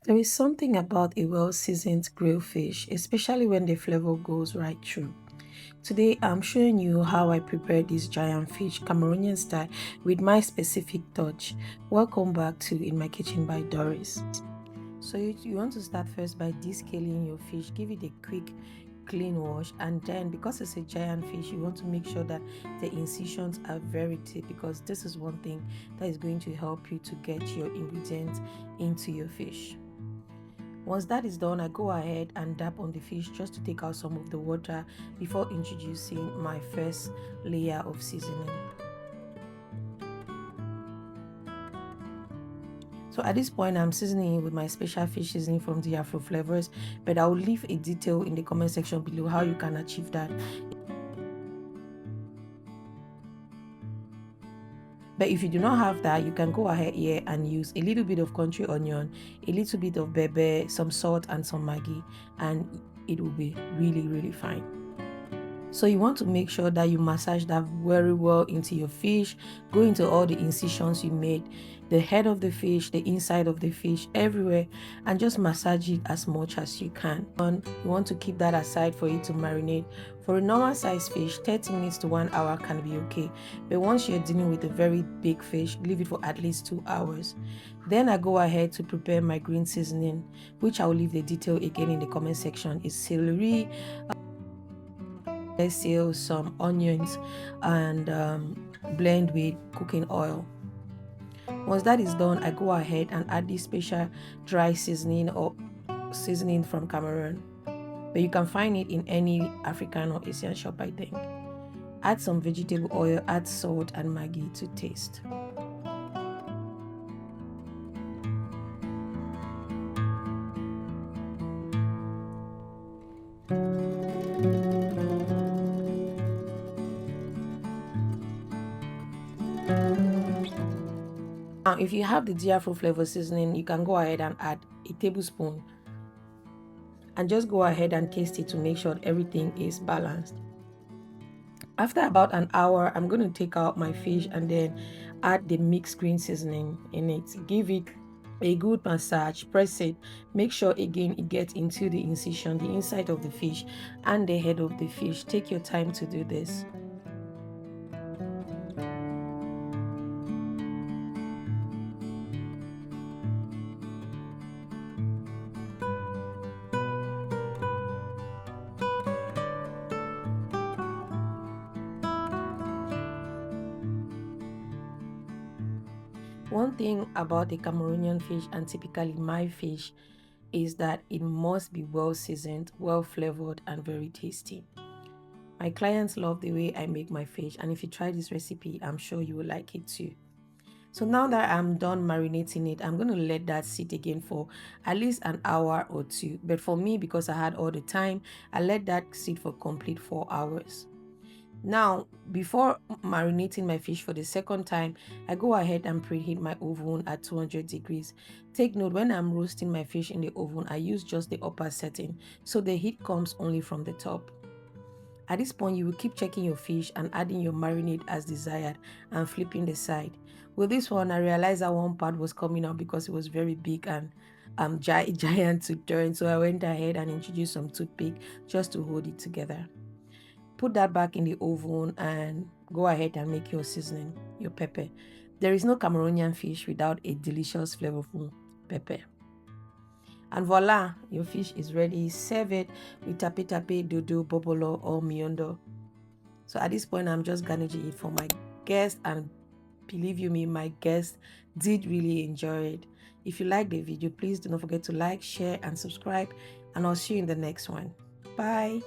There is something about a well-seasoned grilled fish, especially when the flavor goes right through. Today, I'm showing you how I prepare this giant fish Cameroonian style with my specific touch. Welcome back to In My Kitchen by Doris. So you want to start first by descaling your fish, give it a quick clean wash, and then because it's a giant fish, you want to make sure that the incisions are very deep, because this is one thing that is going to help you to get your ingredients into your fish. Once that is done, I go ahead and dab on the fish just to take out some of the water before introducing my first layer of seasoning. So at this point, I'm seasoning it with my special fish seasoning from D-Afroflavours, but I'll leave a detail in the comment section below how you can achieve that. But if you do not have that, you can go ahead here and use a little bit of country onion, a little bit of pebeh, some salt and some maggie, and it will be really fine. So you want to make sure that you massage that very well into your fish, go into all the incisions you made, the head of the fish, the inside of the fish, everywhere, and just massage it as much as you can. And you want to keep that aside for it to marinate. For a normal size fish, 30 minutes to 1 hour can be okay. But once you're dealing with a very big fish, leave it for at least 2 hours. Then I go ahead to prepare my green seasoning, which I will leave the detail again in the comment section. It's celery, basil, some onions, and blend with cooking oil. Once that is done, I go ahead and add this special dry seasoning or seasoning from Cameroon, but you can find it in any African or Asian shop, I think. Add some vegetable oil, add salt and maggie to taste. Now, if you have the D-Afroflavours seasoning, you can go ahead and add a tablespoon and just go ahead and taste it to make sure everything is balanced. After about an hour, I'm going to take out my fish and then add the mixed green seasoning in it. Give it a good massage, press it, make sure again it gets into the incision, the inside of the fish and the head of the fish. Take your time to do this. One thing about the Cameroonian fish, and typically my fish, is that it must be well seasoned, well flavored, and very tasty. My clients love the way I make my fish, and if you try this recipe, I'm sure you will like it too. So now that I'm done marinating it, I'm going to let that sit again for at least an hour or two. But for me, because I had all the time, I let that sit for complete 4 hours. Now, before marinating my fish for the second time, I go ahead and preheat my oven at 200 degrees. Take note, when I'm roasting my fish in the oven, I use just the upper setting, so the heat comes only from the top. At this point, you will keep checking your fish and adding your marinade as desired and flipping the side. With this one, I realized that one part was coming out because it was very big and giant to turn, so I went ahead and introduced some toothpick just to hold it together. Put that back in the oven and go ahead and make your seasoning, your pepper. There is no Cameroonian fish without a delicious flavorful pepper. And voila, your fish is ready. Serve it with tape, dodo, bobolo, or miondo. So at this point, I'm just garnishing it for my guests, and believe you me, my guests did really enjoy it. If you like the video, please do not forget to like, share, and subscribe, and I'll see you in the next one. Bye.